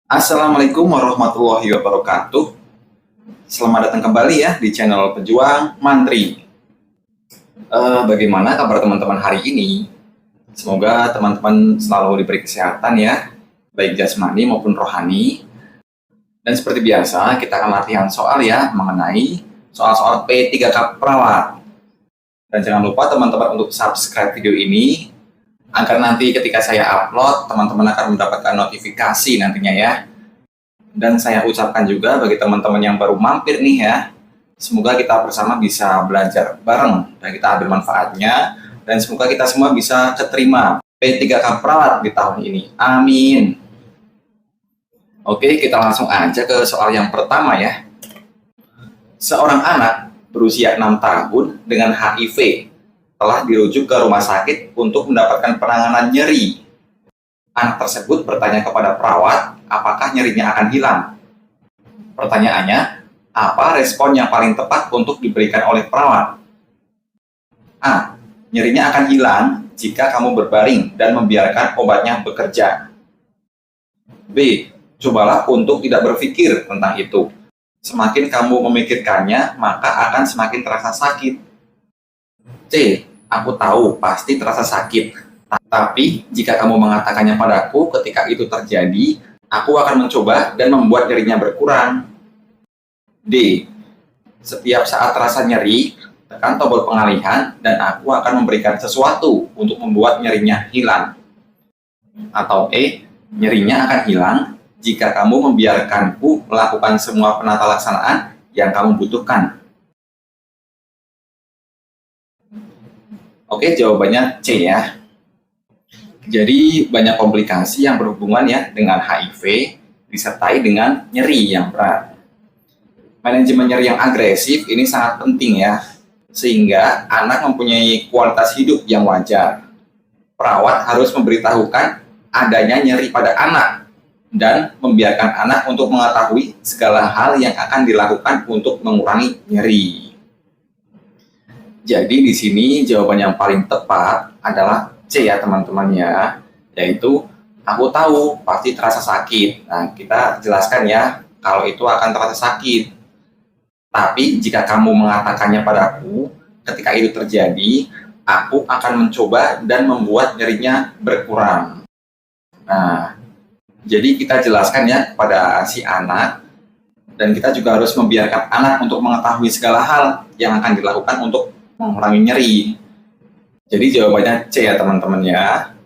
Assalamualaikum warahmatullahi wabarakatuh. Selamat datang kembali ya di channel Pejuang Mantri. Bagaimana kabar teman-teman hari ini? Semoga teman-teman selalu diberi kesehatan ya, baik jasmani maupun rohani. Dan seperti biasa, kita akan latihan soal ya, mengenai soal-soal P3K perawat. Dan jangan lupa teman-teman untuk subscribe video ini, agar nanti ketika saya upload, teman-teman akan mendapatkan notifikasi nantinya ya. Dan saya ucapkan juga bagi teman-teman yang baru mampir nih ya, semoga kita bersama bisa belajar bareng dan kita ambil manfaatnya, dan semoga kita semua bisa keterima P3K perawat di tahun ini. Amin. Oke, kita langsung aja ke soal yang pertama ya. Seorang anak berusia 6 tahun dengan HIV telah dirujuk ke rumah sakit untuk mendapatkan penanganan nyeri. Anak tersebut bertanya kepada perawat apakah nyerinya akan hilang. Pertanyaannya, apa respon yang paling tepat untuk diberikan oleh perawat? A. Nyerinya akan hilang jika kamu berbaring dan membiarkan obatnya bekerja. B. Cobalah untuk tidak berpikir tentang itu. Semakin kamu memikirkannya, maka akan semakin terasa sakit. C. Aku tahu pasti terasa sakit. Tapi, jika kamu mengatakannya padaku ketika itu terjadi, aku akan mencoba dan membuat nyerinya berkurang. D. Setiap saat terasa nyeri, tekan tombol pengalihan dan aku akan memberikan sesuatu untuk membuat nyerinya hilang. Atau E. Nyerinya akan hilang jika kamu membiarkanku melakukan semua penata laksanaan yang kamu butuhkan. Oke, jawabannya C ya. Jadi banyak komplikasi yang berhubungan ya dengan HIV disertai dengan nyeri yang berat. Manajemen nyeri yang agresif ini sangat penting ya, sehingga anak mempunyai kualitas hidup yang wajar. Perawat harus memberitahukan adanya nyeri pada anak dan membiarkan anak untuk mengetahui segala hal yang akan dilakukan untuk mengurangi nyeri. Jadi di sini jawaban yang paling tepat adalah C ya teman-teman ya, yaitu aku tahu pasti terasa sakit. Nah, kita jelaskan ya kalau itu akan terasa sakit. Tapi jika kamu mengatakannya padaku ketika itu terjadi, aku akan mencoba dan membuat nyerinya berkurang. Nah, jadi kita jelaskan ya kepada si anak, dan kita juga harus membiarkan anak untuk mengetahui segala hal yang akan dilakukan untuk mengurangi nyeri. Jadi jawabannya C ya teman-teman ya.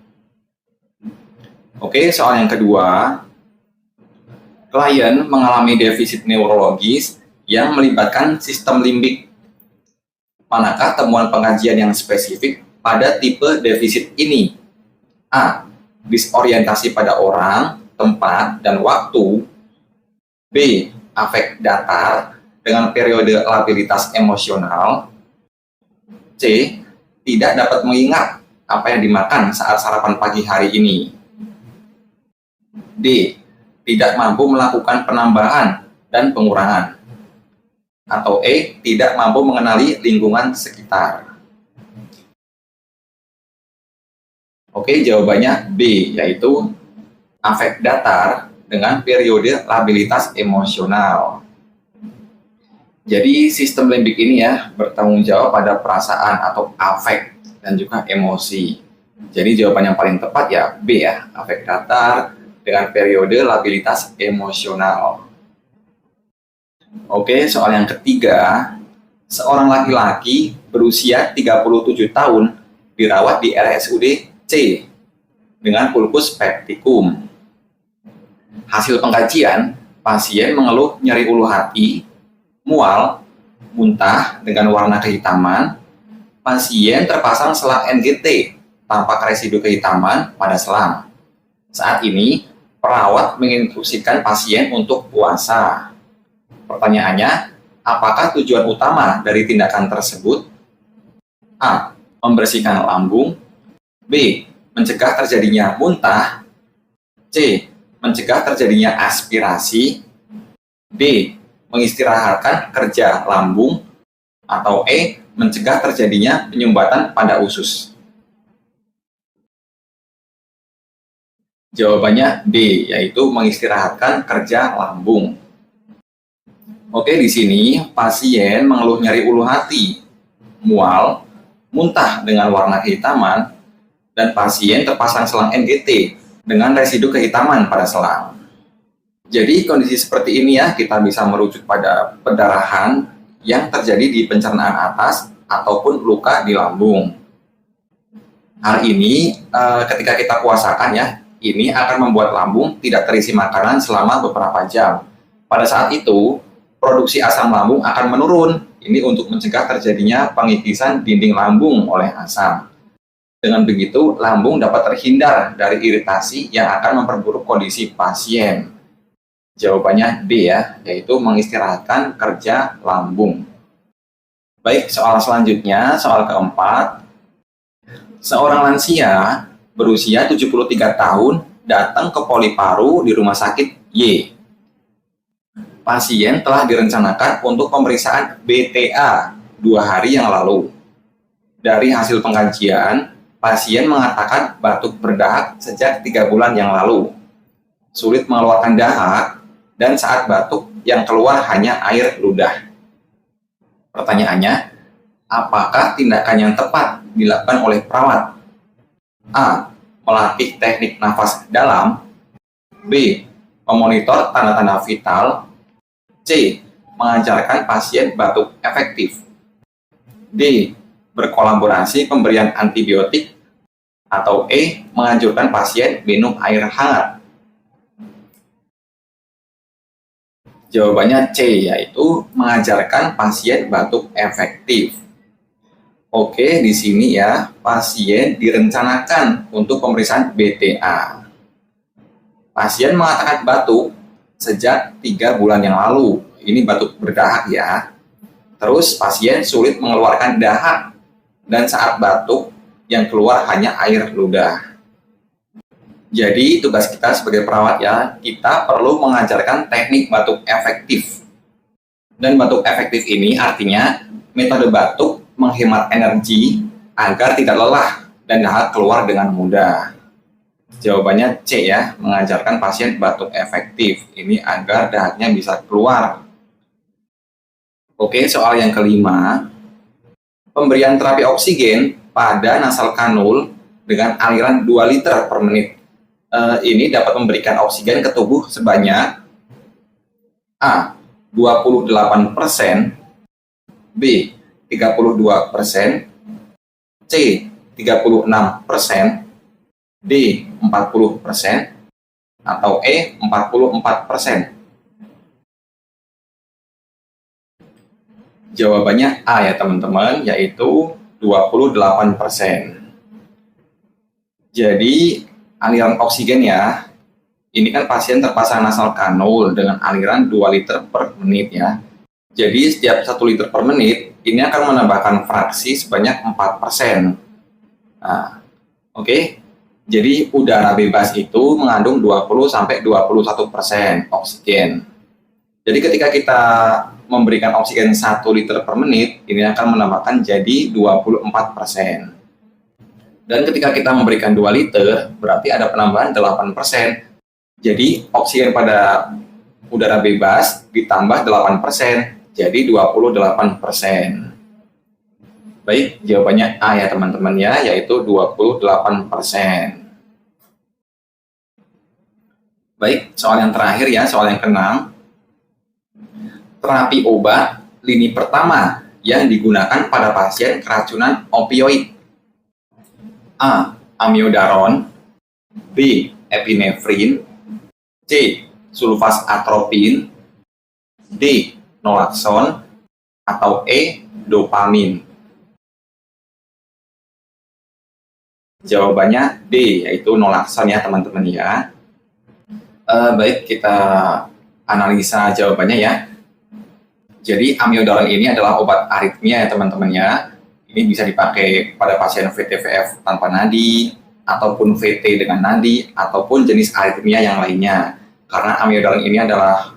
Oke, soal yang kedua. Klien mengalami defisit neurologis yang melibatkan sistem limbik. Manakah temuan pengajian yang spesifik pada tipe defisit ini? A. Disorientasi pada orang, tempat, dan waktu. B. Afek datar dengan periode labilitas emosional. C. Tidak dapat mengingat apa yang dimakan saat sarapan pagi hari ini. D. Tidak mampu melakukan penambahan dan pengurangan. Atau E. Tidak mampu mengenali lingkungan sekitar. Oke, jawabannya B, yaitu afek datar dengan periode labilitas emosional. Jadi sistem limbik ini ya bertanggung jawab pada perasaan atau afek dan juga emosi. Jadi jawaban yang paling tepat ya B ya, afek datar dengan periode labilitas emosional. Oke, soal yang ketiga. Seorang laki-laki berusia 37 tahun dirawat di RSUD C dengan pulkus peptikum. Hasil pengkajian, pasien mengeluh nyeri ulu hati, mual, muntah dengan warna kehitaman. Pasien terpasang selang NGT tampak residu kehitaman pada selang. Saat ini, perawat menginstruksikan pasien untuk puasa. Pertanyaannya, apakah tujuan utama dari tindakan tersebut? A. Membersihkan lambung. B. Mencegah terjadinya muntah. C. Mencegah terjadinya aspirasi. D. Mengistirahatkan kerja lambung. Atau E. Mencegah terjadinya penyumbatan pada usus. Jawabannya D, yaitu mengistirahatkan kerja lambung. Oke, di sini pasien mengeluh nyeri ulu hati, mual, muntah dengan warna kehitaman, dan pasien terpasang selang NGT dengan residu kehitaman pada selang. Jadi kondisi seperti ini ya, kita bisa merujuk pada pendarahan yang terjadi di pencernaan atas ataupun luka di lambung. Hal ini ketika kita puasakan ya, ini akan membuat lambung tidak terisi makanan selama beberapa jam. Pada saat itu, produksi asam lambung akan menurun. Ini untuk mencegah terjadinya pengikisan dinding lambung oleh asam. Dengan begitu, lambung dapat terhindar dari iritasi yang akan memperburuk kondisi pasien. Jawabannya D ya, yaitu mengistirahatkan kerja lambung. Baik, soal selanjutnya, soal keempat. Seorang lansia berusia 73 tahun datang ke poli paru di rumah sakit Y. Pasien telah direncanakan untuk pemeriksaan BTA 2 hari yang lalu. Dari hasil pengkajian, pasien mengatakan batuk berdahak sejak 3 bulan yang lalu. Sulit mengeluarkan dahak, dan saat batuk yang keluar hanya air ludah. Pertanyaannya, apakah tindakan yang tepat dilakukan oleh perawat? A. Melatih teknik nafas dalam. B. Memonitor tanda-tanda vital. C. Mengajarkan pasien batuk efektif. D. Berkolaborasi pemberian antibiotik. Atau E. Menganjurkan pasien minum air hangat. Jawabannya C, yaitu mengajarkan pasien batuk efektif. Oke, di sini ya, pasien direncanakan untuk pemeriksaan BTA. Pasien mengatakan batuk sejak 3 bulan yang lalu. Ini batuk berdahak ya. Terus pasien sulit mengeluarkan dahak, dan saat batuk yang keluar hanya air ludah. Jadi tugas kita sebagai perawat ya, kita perlu mengajarkan teknik batuk efektif. Dan batuk efektif ini artinya metode batuk menghemat energi agar tidak lelah dan dahak keluar dengan mudah. Jawabannya C ya, mengajarkan pasien batuk efektif. Ini agar dahaknya bisa keluar. Oke, soal yang kelima. Pemberian terapi oksigen pada nasal kanul dengan aliran 2 liter per menit. Ini dapat memberikan oksigen ke tubuh sebanyak A. 28%, B. 32%, C. 36%, D. 40%, atau E. 44%. Jawabannya A ya teman-teman, yaitu 28%. Jadi aliran oksigen ya, ini kan pasien terpasang nasal kanul dengan aliran 2 liter per menit ya. Jadi setiap 1 liter per menit, ini akan menambahkan fraksi sebanyak 4%. Nah, oke. Jadi udara bebas itu mengandung 20-21% oksigen. Jadi ketika kita memberikan oksigen 1 liter per menit, ini akan menambahkan jadi 24%. Dan ketika kita memberikan 2 liter, berarti ada penambahan 8%. Jadi, oksigen pada udara bebas ditambah 8%, jadi 28%. Baik, jawabannya A ya teman-teman ya, yaitu 28%. Baik, soal yang terakhir ya, soal yang ke-6. Terapi obat lini pertama yang digunakan pada pasien keracunan opioid. A. Amiodaron, B. Epinefrin, C. Sulfasatropin, D. Naloxone, atau E. Dopamin. Jawabannya D, yaitu naloxone ya teman-teman ya. Baik, kita analisa jawabannya ya. Jadi amiodaron ini adalah obat aritmia ya teman-teman ya. Ini bisa dipakai pada pasien VTVF tanpa nadi, ataupun VT dengan nadi, ataupun jenis aritmia yang lainnya. Karena amiodaron ini adalah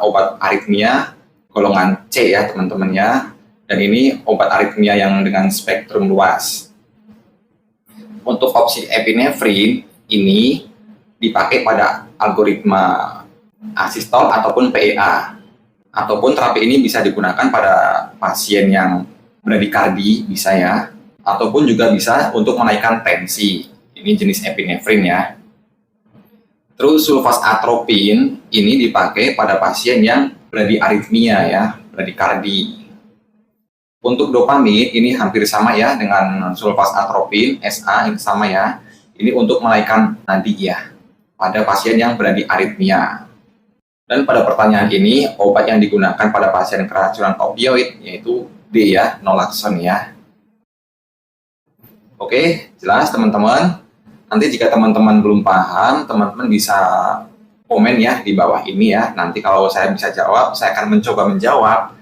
obat aritmia golongan C ya teman-teman ya. Dan ini obat aritmia yang dengan spektrum luas. Untuk opsi epinefrin ini dipakai pada algoritma asistol ataupun PEA. Ataupun terapi ini bisa digunakan pada pasien yang bradikardi, bisa ya. Ataupun juga bisa untuk menaikkan tensi. Ini jenis epinefrin ya. Terus sulfasatropin ini dipakai pada pasien yang bradiaritmia ya, bradikardi. Untuk dopamin ini hampir sama ya dengan sulfasatropin, SA ini sama ya. Ini untuk menaikkan nadi ya pada pasien yang bradiaritmia. Dan pada pertanyaan ini obat yang digunakan pada pasien keracunan opioid yaitu D ya, naloxone ya. Oke, jelas teman-teman. Nanti jika teman-teman belum paham, teman-teman bisa komen ya di bawah ini ya. Nanti kalau saya bisa jawab, saya akan mencoba menjawab.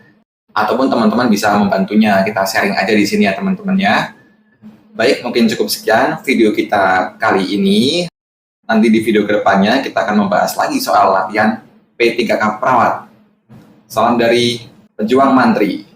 Ataupun teman-teman bisa membantunya. Kita sharing aja di sini ya teman-teman ya. Baik, mungkin cukup sekian video kita kali ini. Nanti di video kedepannya kita akan membahas lagi soal latihan P3K perawat. Salam dari pejuang mantri.